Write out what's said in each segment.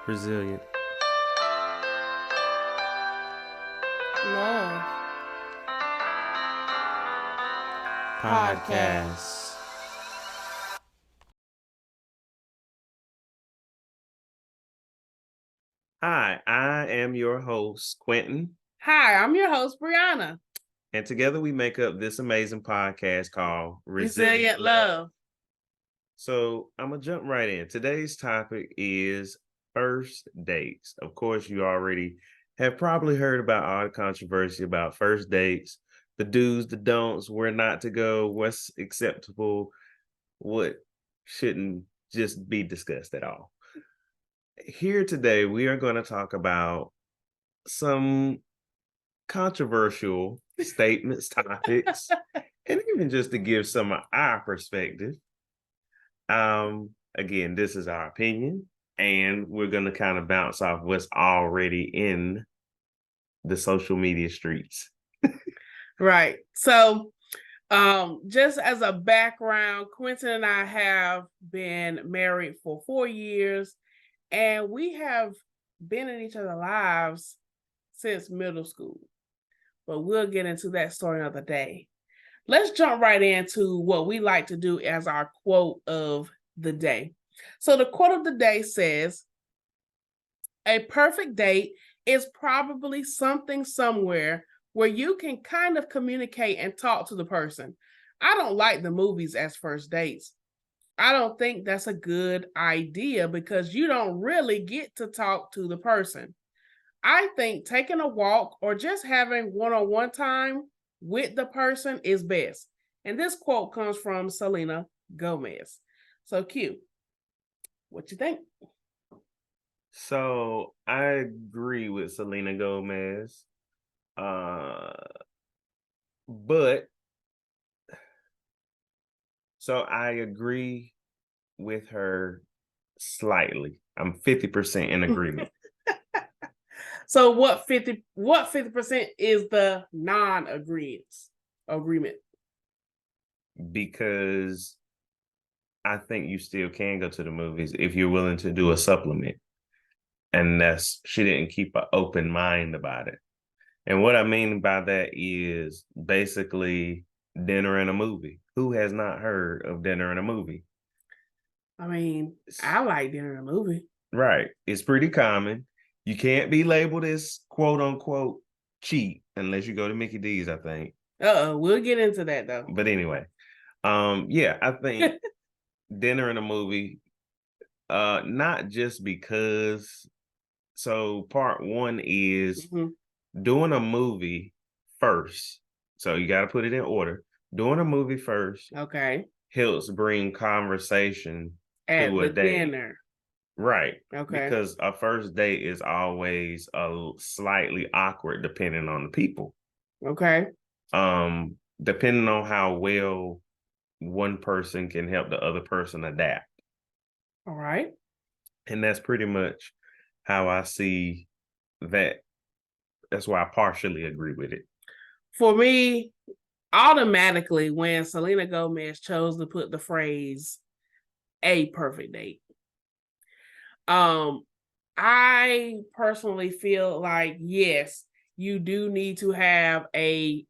Resilient Love podcast. Podcast. Hi, I am your host, Quentin, Hi, I'm your host, Brianna. and together we make up this amazing podcast called Resilient Love. Love. So I'm going to jump right in. Today's topic is first dates. Of course, you already have probably heard about all the controversy about first dates, the do's, the don'ts, where not to go, what's acceptable, what shouldn't just be discussed at all. Here today, we are going to talk about some controversial statements, topics, and even just to give some of our perspective. Again, this is our opinion, and we're going to kind of bounce off what's already in the social media streets. Right. So, just as a background, Quentin and I have been married for 4 years, and we have been in each other's lives since middle school. But we'll get into that story another day. Let's jump right into what we like to do as our quote of the day. So the quote of the day says, "A perfect date is probably something somewhere where you can kind of communicate and talk to the person. I don't like the movies as first dates. I don't think that's a good idea because you don't really get to talk to the person. I think taking a walk or just having one-on-one time with the person is best." And this quote comes from Selena Gomez. So Q, what you think? So I agree with Selena Gomez. Uh, but so I agree with her slightly. I'm 50% in agreement. So what 50% is the agreement? Because I think you still can go to the movies if you're willing to do a supplement. And she didn't keep an open mind about it. And what I mean by that is basically dinner and a movie. Who has not heard of dinner and a movie? I mean, I like dinner and a movie. Right. It's pretty common. You can't be labeled as quote unquote cheap unless you go to Mickey D's, I think. We'll get into that though. But anyway, yeah, I think dinner and a movie, not just because. So part one is doing a movie first. So you got to put it in order. Doing a movie first, Okay, helps bring conversation at to the a date. dinner. Right. Okay. Because a first date is always a slightly awkward depending on the people. Okay. Depending on how well one person can help the other person adapt. All right. And that's pretty much how I see that. That's why I partially agree with it. For me, automatically when Selena Gomez chose to put the phrase "a perfect date," I personally feel like yes, you do need to have a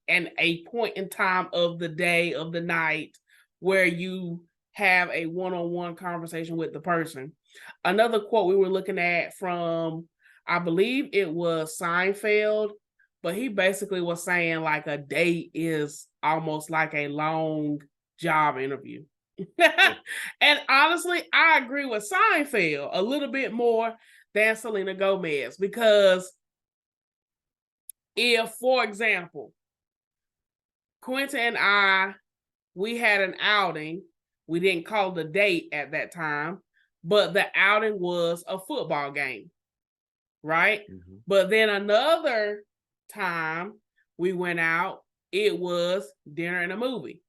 point in time of the day, of the night, where you have a one-on-one conversation with the person. Another quote we were looking at from, I believe it was Seinfeld, but he basically was saying like a date is almost like a long job interview. And honestly, I agree with Seinfeld a little bit more than Selena Gomez because if, for example, Quinta and I, we had an outing, we didn't call it a date at that time, but the outing was a football game, right? Mm-hmm. But then another time we went out, it was dinner and a movie.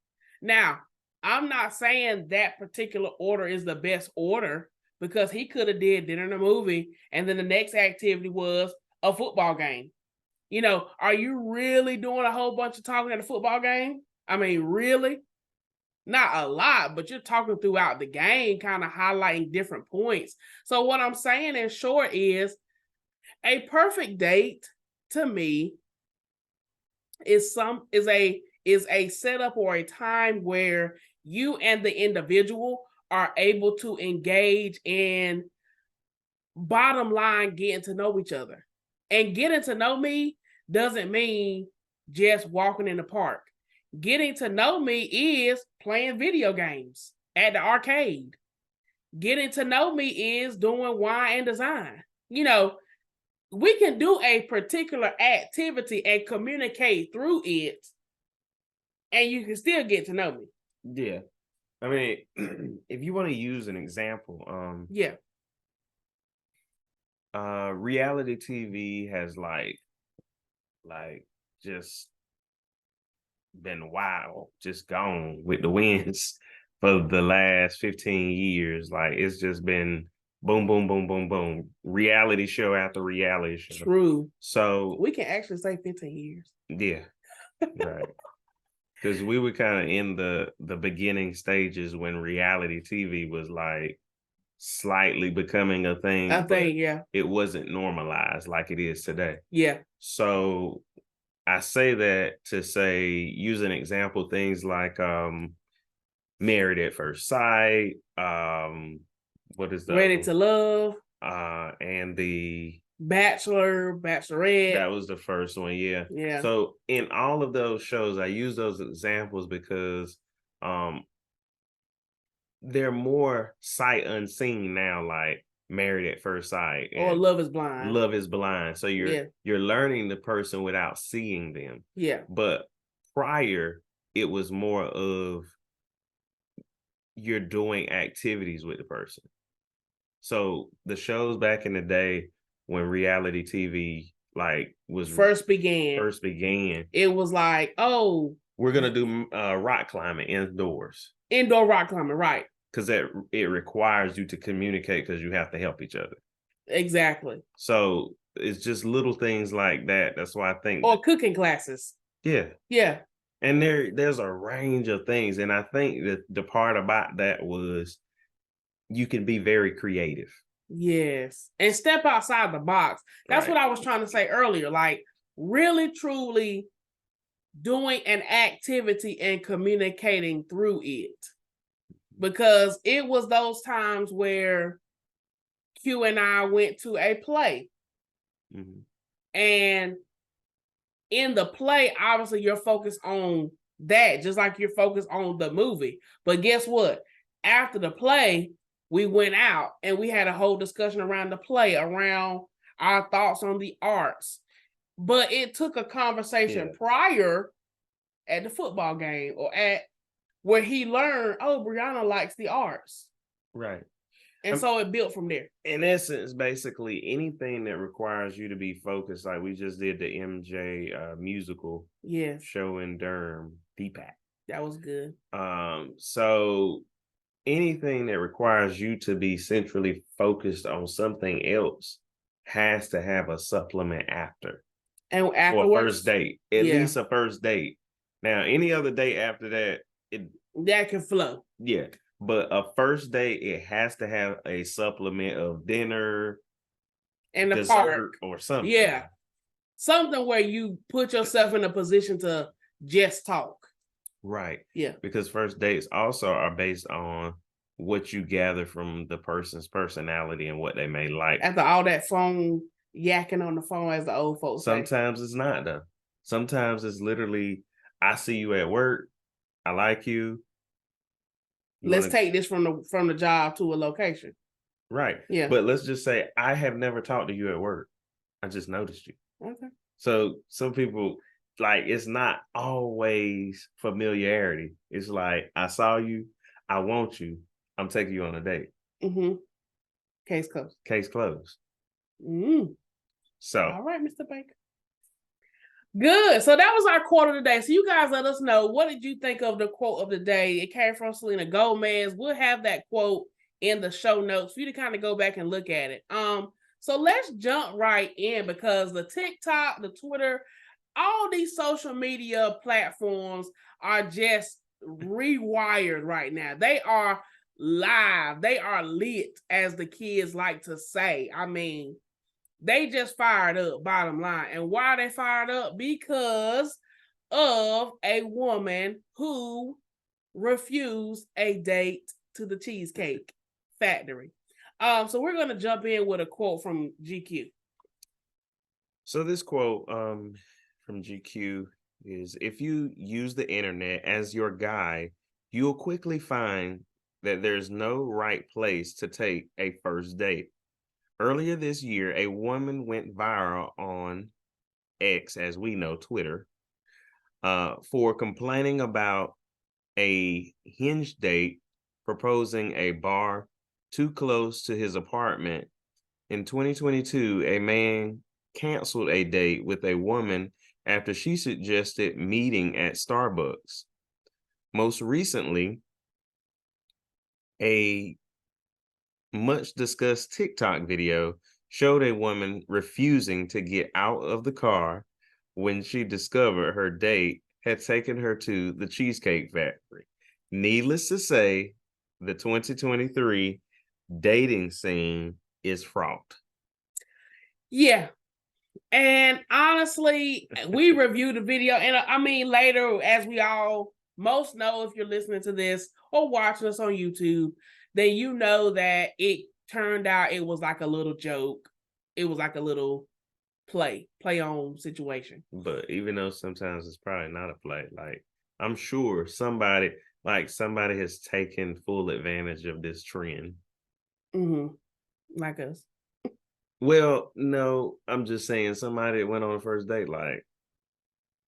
Now, I'm not saying that particular order is the best order because he could have did dinner and a movie and then the next activity was a football game. You know, are you really doing a whole bunch of talking at a football game? I mean, really? Not a lot, but you're talking throughout the game, kind of highlighting different points. So what I'm saying in short is a perfect date to me is a setup or a time where you and the individual are able to engage in bottom line getting to know each other. And getting to know me doesn't mean just walking in the park. Getting to know me is playing video games at the arcade. Getting to know me is doing wine and design. We can do a particular activity and communicate through it, and you can still get to know me. Yeah. I mean, if you want to use an example, Yeah. reality TV has just been wild, just gone with the winds for the last 15 years. Like it's just been boom, boom, boom, boom, boom. Reality show after reality show. True. So We can actually say 15 years. yeah, right. Because we were kind of in the beginning stages when reality TV was like slightly becoming a thing, but Yeah. it wasn't normalized like it is today. Yeah. So I say that to say, use an example, things like Married at First Sight, what is the Ready other to Love, and the Bachelor, Bachelorette. that was the first one, yeah. Yeah. So in all of those shows, I use those examples because um they're more sight unseen now, like Married at First Sight Or and Love is Blind. Love is Blind. So Yeah. you're learning the person without seeing them. Yeah. But prior, it was more of you're doing activities with the person. So the shows back in the day when reality TV like was First began. It was like, oh, we're gonna do rock climbing indoors. Indoor rock climbing, right? Because it requires you to communicate because you have to help each other. Exactly. So it's just little things like that. That's why I think or cooking classes. Yeah. Yeah. And there's a range of things. And I think that the part about that was you can be very creative. Yes. And step outside the box. That's what I was trying to say earlier. Like really, truly doing an activity and communicating through it. Because it was those times where Q and I went to a play. Mm-hmm. And in the play, obviously you're focused on that, just like you're focused on the movie. But guess what? After the play, we went out and we had a whole discussion around the play, around our thoughts on the arts. But it took a conversation prior at the football game or at where he learned, oh, Brianna likes the arts. Right. And so it built from there. In essence, basically anything that requires you to be focused, like we just did the MJ musical show in Durham, DPAC. That was good. So anything that requires you to be centrally focused on something else has to have a supplement after. And afterwards, or a first date, at least a first date. Now, any other date after that, that can flow. Yeah. But a first date, it has to have a supplement of dinner and the park or something. Yeah. Something where you put yourself in a position to just talk. Right. Yeah. Because first dates also are based on what you gather from the person's personality and what they may like. After all that phone yakking on the phone, as the old folks Sometimes it's not, though. Sometimes it's literally, I see you at work. I like you. Let's take this from the job to a location. Right. Yeah. But let's just say I have never talked to you at work. I just noticed you. Okay. So some people, like, it's not always familiarity. It's like, I saw you. I want you. I'm taking you on a date. Mm-hmm. Case closed. Case closed. Mm. So. All right, Mr. Baker. Good. So that was our quote of the day. So you guys let us know, what did you think of the quote of the day? It came from Selena Gomez. We'll have that quote in the show notes for you to kind of go back and look at it. So let's jump right in, because the TikTok, the Twitter, all these social media platforms are just rewired right now. They are live. They are lit, as the kids like to say. I mean, they just fired up, bottom line. And why are they fired up? Because of a woman who refused a date to the Cheesecake Factory. So we're going to jump in with a quote from GQ. So this quote from GQ is, if you use the internet as your guide, you'll quickly find that there's no right place to take a first date. Earlier this year, a woman went viral on X, as we know, Twitter, for complaining about a Hinge date proposing a bar too close to his apartment. In 2022, a man canceled a date with a woman after she suggested meeting at Starbucks. Most recently, a much discussed TikTok video showed a woman refusing to get out of the car when she discovered her date had taken her to the Cheesecake Factory. Needless to say, the 2023 dating scene is fraught. Yeah. And honestly, we reviewed the video. And I mean, later, as we all most know, if you're listening to this or watching us on YouTube, then you know that it turned out it was like a little joke. It was like a little play on situation. But even though sometimes it's probably not a play, like I'm sure somebody has taken full advantage of this trend. Mm-hmm. Like us. Well, no, I'm just saying somebody that went on a first date, like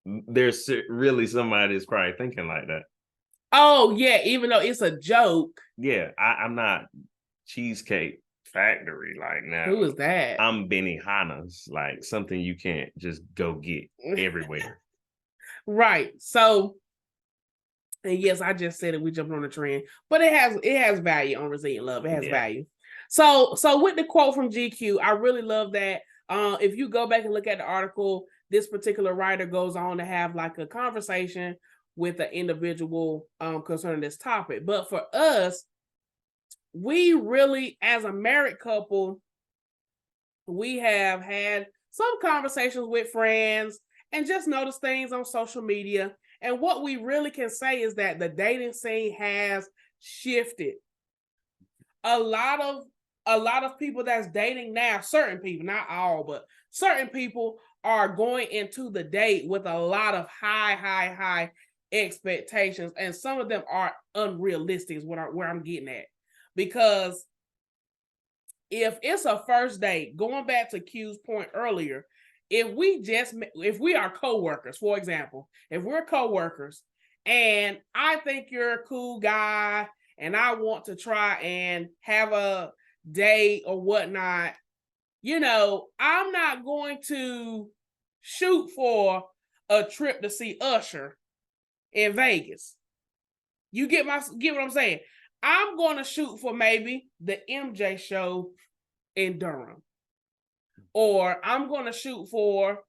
there's really somebody that's probably thinking like that. Oh yeah, even though it's a joke. Yeah, I'm not Cheesecake Factory like now. Who is that? I'm Benihana's, like something you can't just go get everywhere. Right. So, and yes, I just said it. We jumped on the trend, but it has value on Resilient Love. It has value. So with the quote from GQ, I really love that. If you go back and look at the article, this particular writer goes on to have like a conversation with an individual concerning this topic. But for us, we really, as a married couple, we have had some conversations with friends and just noticed things on social media. And what we really can say is that the dating scene has shifted. A lot of people that's dating now, certain people, not all, but certain people are going into the date with a lot of high expectations, and some of them are unrealistic is where I'm getting at. Because if it's a first date, going back to Q's point earlier, if we are coworkers, for example, if we're coworkers and I think you're a cool guy and I want to try and have a date or whatnot, I'm not going to shoot for a trip to see Usher in Vegas. You get what I'm saying? I'm going to shoot for maybe the MJ show in Durham. Or I'm going to shoot for,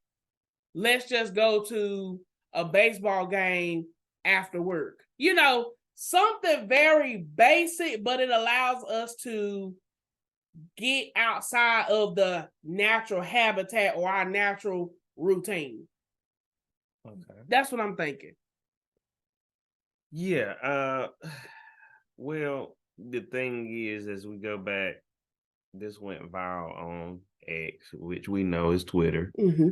let's just go to a baseball game after work. Something very basic, but it allows us to get outside of the natural habitat or our natural routine. Okay. That's what I'm thinking. Yeah. Well, the thing is, as we go back, this went viral on X, which we know is Twitter. Mm-hmm.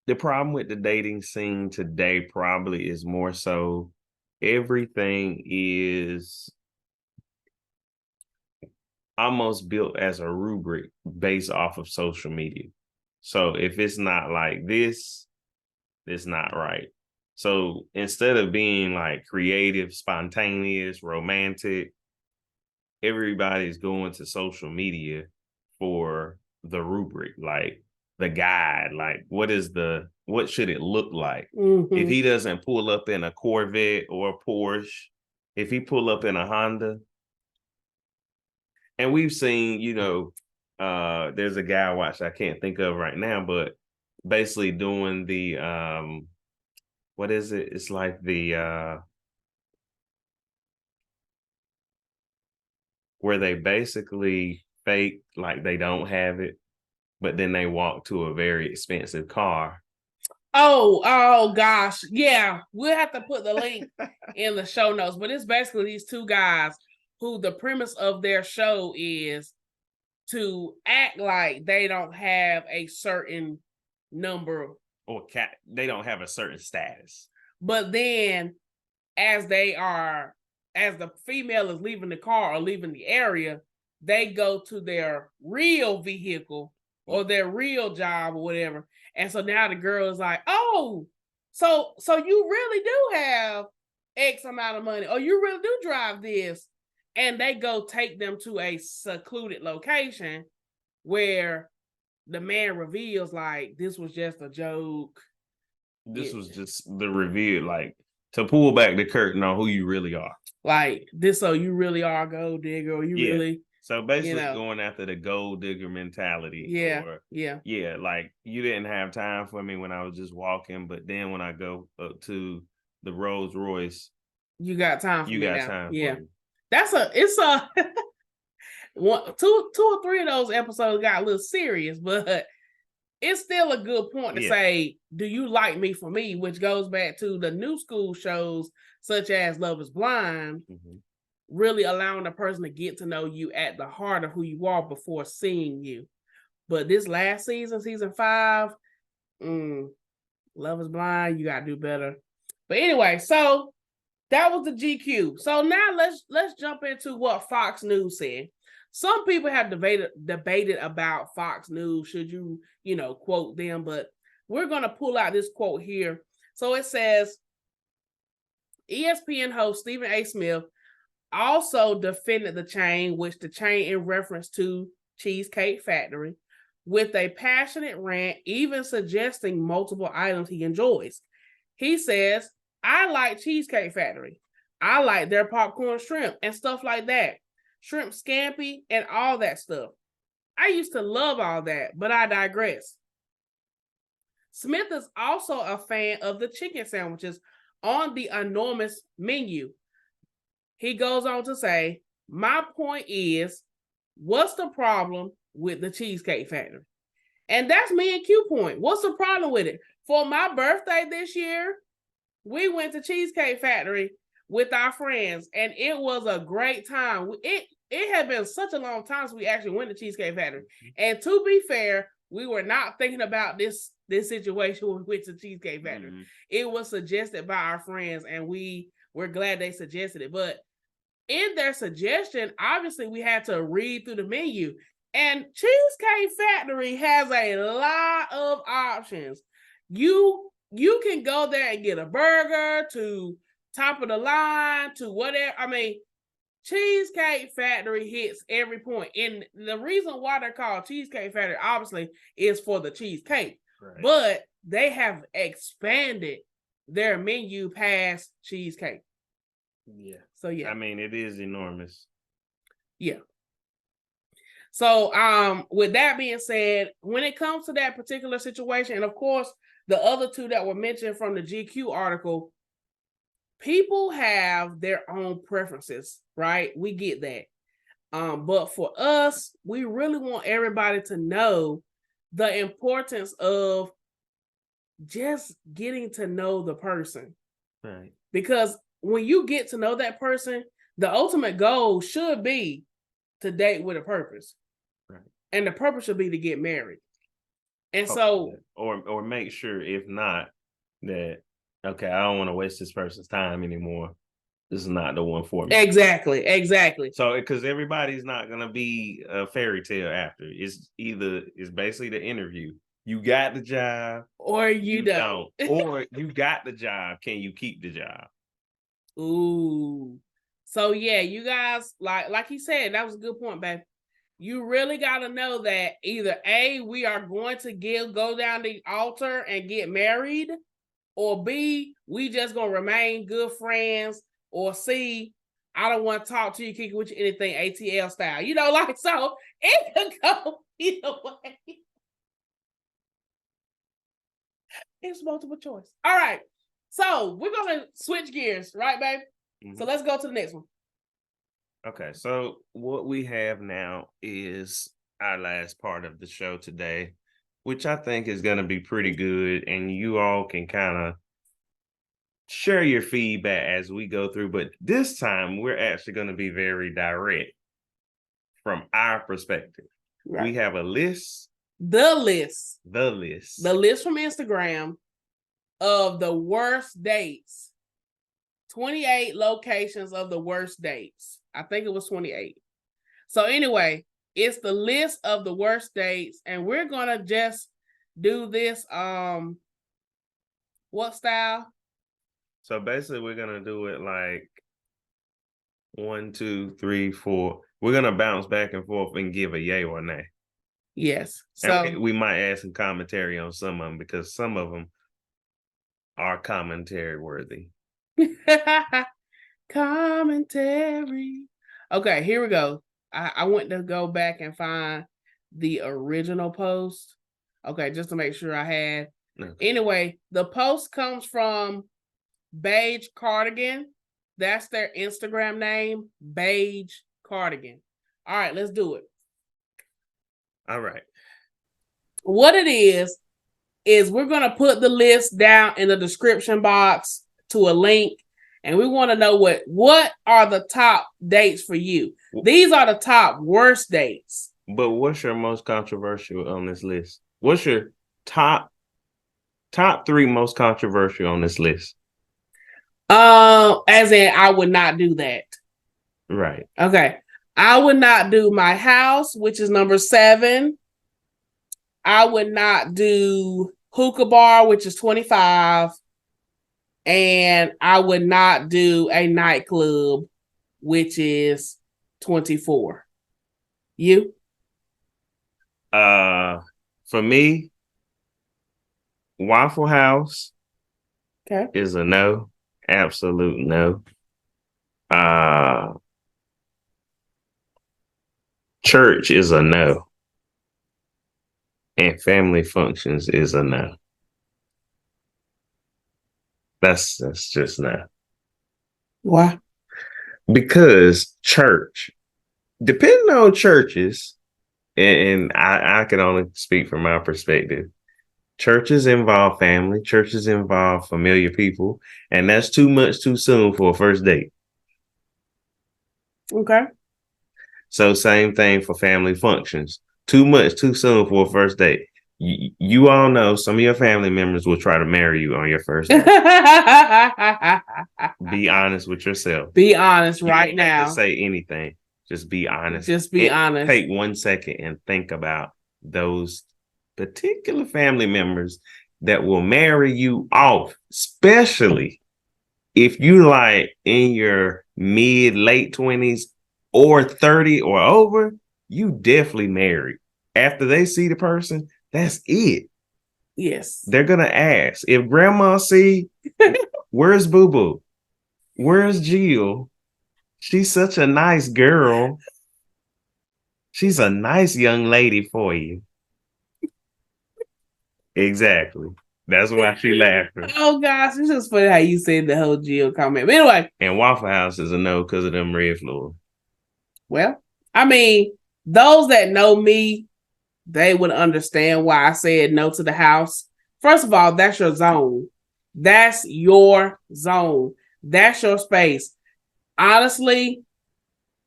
The problem with the dating scene today probably is more so everything is almost built as a rubric based off of social media. So if it's not like this, it's not right. So instead of being like creative, spontaneous, romantic, everybody's going to social media for the rubric, like the guide, like what should it look like? Mm-hmm. If he doesn't pull up in a Corvette or a Porsche, if he pull up in a Honda, and we've seen, there's a guy I can't think of right now, but basically doing the what is it? It's like the where they basically fake like they don't have it, but then they walk to a very expensive car. Oh gosh. Yeah. We'll have to put the link in the show notes. But it's basically these two guys who the premise of their show is to act like they don't have a certain number, Or they don't have a certain status. but then as as the female is leaving the car or leaving the area, they go to their real vehicle or their real job or whatever. And so now the girl is like, oh, so you really do have X amount of money, or you really do drive this. And they go take them to a secluded location where the man reveals like this was just a joke. This was just the reveal, like to pull back the curtain on who you really are. Like this, so you really are a gold digger, or you really. So basically, going after the gold digger mentality. Yeah, or, yeah. Like you didn't have time for me when I was just walking, but then when I go up to the Rolls Royce, you got time for you me got now. time. Yeah, for me. it's a two or three of those episodes got a little serious, but it's still a good point to say, do you like me for me? Which goes back to the new school shows such as Love is Blind, really allowing the person to get to know you at the heart of who you are before seeing you. But this last season, season 5, Love is Blind, you gotta do better. But anyway, so that was the GQ. So now let's jump into what Fox News said. Some people have debated about Fox News. Should you, quote them? But we're going to pull out this quote here. So it says, ESPN host Stephen A. Smith also defended the chain, which the chain in reference to Cheesecake Factory, with a passionate rant, even suggesting multiple items he enjoys. He says, I like Cheesecake Factory. I like their popcorn shrimp and stuff like that. Shrimp scampi and all that stuff. I used to love all that, but I digress. Smith is also a fan of the chicken sandwiches on the enormous menu. He goes on to say, my point is, what's the problem with the Cheesecake Factory? And that's me and Q point. What's the problem with it? For my birthday this year, we went to Cheesecake Factory with our friends, and it was a great time. It had been such a long time since we actually went to Cheesecake Factory. And to be fair, we were not thinking about this situation when we went to Cheesecake Factory. It was suggested by our friends, and we're glad they suggested it. But in their suggestion, obviously we had to read through the menu. And Cheesecake Factory has a lot of options. You can go there and get a burger to top of the line to whatever. I mean, Cheesecake Factory hits every point. And the reason why they're called Cheesecake Factory, obviously, is for the cheesecake. Right. But they have expanded their menu past cheesecake. Yeah. So, yeah. I mean, it is enormous. Yeah. So, with that being said, when it comes to that particular situation, and of course, the other two that were mentioned from the GQ article, people have their own preferences, right? We get that. But for us, we really want everybody to know the importance of just getting to know the person. Right. Because when you get to know that person, the ultimate goal should be to date with a purpose. Right. And the purpose should be to get married. And or make sure, if not, that okay, I don't want to waste this person's time anymore. This is not the one for me. Exactly. So, because everybody's not gonna be a fairy tale after. It's basically the interview. You got the job, or you don't. Or you got the job. Can you keep the job? Ooh. So yeah, you guys, like he said, that was a good point, babe. You really got to know that either A, we are going to go down the altar and get married, or B, we just going to remain good friends, or C, I don't want to talk to you, kick with you, anything ATL style. So it could go either way. It's multiple choice. All right. So we're gonna switch gears, right, babe? So let's go to the next one. Okay, so what we have now is our last part of the show today, which I think is going to be pretty good. And you all can kind of share your feedback as we go through. But this time, we're actually going to be very direct from our perspective. Right. We have a list. The list. The list. The list from Instagram of the worst dates. 28 locations of the worst dates. I think it was 28. So anyway, it's the list of the worst dates, and we're gonna just do this. What style? So basically, we're gonna do it like 1, 2, 3, 4. We're gonna bounce back and forth and give a yay or nay. Yes. So And we might add some commentary on some of them because some of them are commentary worthy. commentary. Okay, here we go. I went to go back and find the original post. Okay, just to make sure I had. Okay. Anyway, the post comes from Beige Cardigan. That's their Instagram name, Beige Cardigan. All right, let's do it. All right. What it is we're going to put the list down in the description box to a link. And we want to know what are the top dates for you. These are the top worst dates. But what's your most controversial on this list? What's your top 3 most controversial on this list? As in I would not do that. Right. Okay. I would not do my house, which is number 7. I would not do hookah bar, which is 25. And I would not do a nightclub, which is 24. You? For me, Waffle House is a no. Absolute no. Church is a no. And family functions is a no. That's just no. Why? Because church, depending on churches, and I can only speak from my perspective, churches involve family, churches involve familiar people, and that's too much too soon for a first date. Okay. So same thing for family functions. Too much too soon for a first date. You all know some of your family members will try to marry you on your first date. Be honest with yourself. Be honest right now. Don't say anything. Just be honest. Just be honest. Take 1 second and think about those particular family members that will marry you off, especially if you like in your late 20s or 30 or over, you definitely married. After they see the person, that's it. Yes. They're going to ask. If grandma see, where's Boo Boo? Where's Jill? She's such a nice girl. She's a nice young lady for you. Exactly. That's why she laughing. Oh gosh, it's just funny how you said the whole Jill comment. But anyway. And Waffle House is a no because of them red floors. Well, I mean, those that know me, they would understand why I said no to the house. First of all, that's your zone. That's your zone. That's your space. Honestly,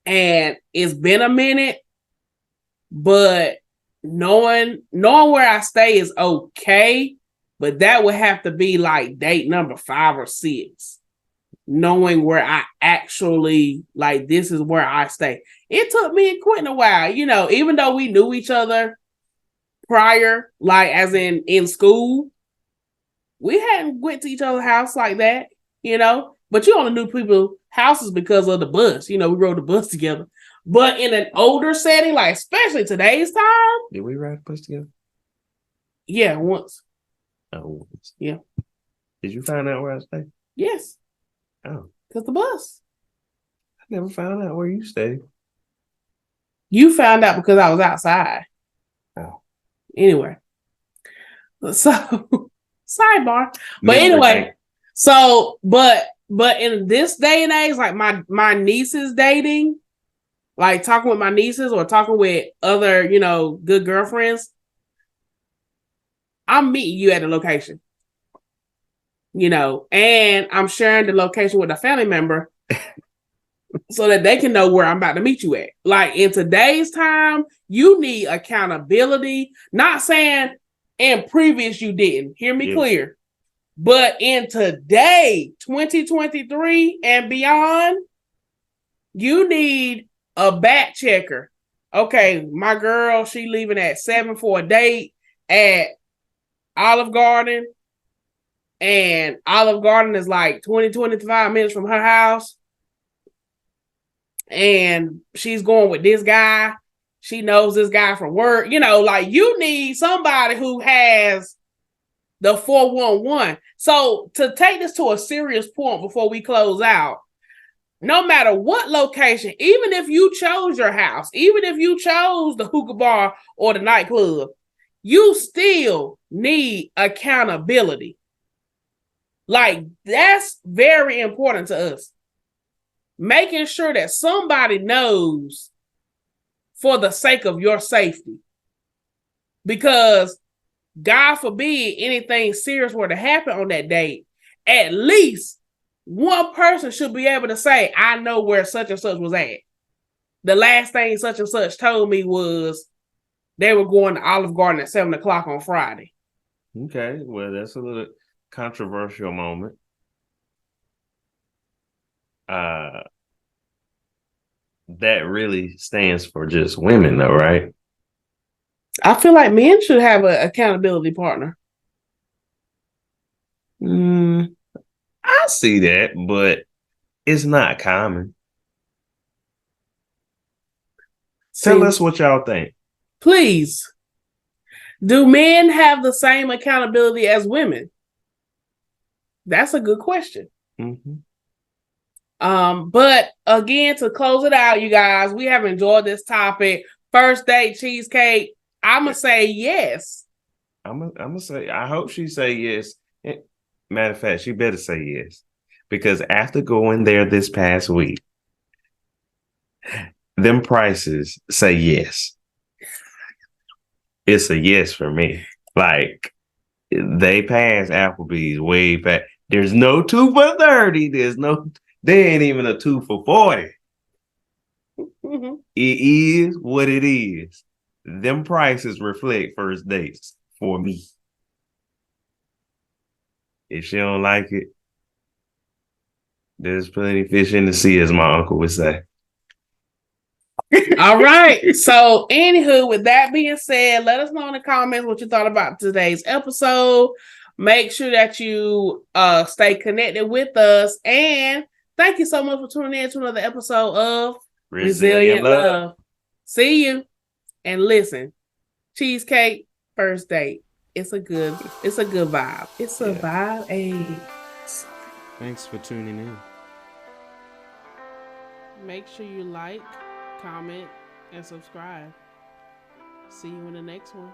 and it's been a minute, but knowing where I stay is okay, but that would have to be like date number 5 or 6. Knowing where I actually, like, this is where I stay. It took me and Quentin a while, even though we knew each other prior, like as in school, we hadn't went to each other's house like that, but you only knew people's houses because of the bus. We rode the bus together. But in an older setting, like especially today's time. Did we ride the bus together? Yeah, once. Oh, once. Yeah. Did you find out where I stay? Yes. Oh. Because the bus. I never found out where you stayed. You found out because I was outside. Oh. Anyway. So, sidebar. But anyway, So, but in this day and age, like my niece is dating, like talking with my nieces or talking with other, good girlfriends. I'm meeting you at the location, and I'm sharing the location with a family member so that they can know where I'm about to meet you at. Like in today's time, you need accountability. Not saying in previous you didn't. Hear me clear. But in today, 2023 and beyond, you need a back checker. Okay, my girl, she leaving at 7 for a date at Olive Garden. And Olive Garden is like 25 minutes from her house. And she's going with this guy. She knows this guy from work. Like you need somebody who has the 411. So to take this to a serious point before we close out, no matter what location, even if you chose your house, even if you chose the hookah bar or the nightclub, you still need accountability. Like that's very important to us. Making sure that somebody knows for the sake of your safety. Because God forbid anything serious were to happen on that date, at least one person should be able to say, I know where such and such was at. The last thing such and such told me was they were going to Olive Garden at 7 o'clock on Friday. Okay, well, that's a little controversial moment. That really stands for just women, though, right? I feel like men should have an accountability partner. I see that, but it's not common. Tell us what y'all think. Please. Do men have the same accountability as women? That's a good question. Mm-hmm. But again, to close it out, you guys, we have enjoyed this topic. First date cheesecake. I'ma say yes. I'm gonna say. I hope she say yes. Matter of fact, she better say yes, because after going there this past week, them prices say yes. It's a yes for me. Like they pass Applebee's way back. There's no 2 for 30. There ain't even a 2 for 40. Mm-hmm. It is what it is. Them prices reflect first dates for me. If she don't like it, there's plenty of fish in the sea, as my uncle would say. All right. So, anywho, with that being said, let us know in the comments what you thought about today's episode. Make sure that you stay connected with us. And thank you so much for tuning in to another episode of Resilient Love. See you. And listen, cheesecake, first date. It's a good vibe. It's a vibe. Hey. Thanks for tuning in. Make sure you like, comment, and subscribe. See you in the next one.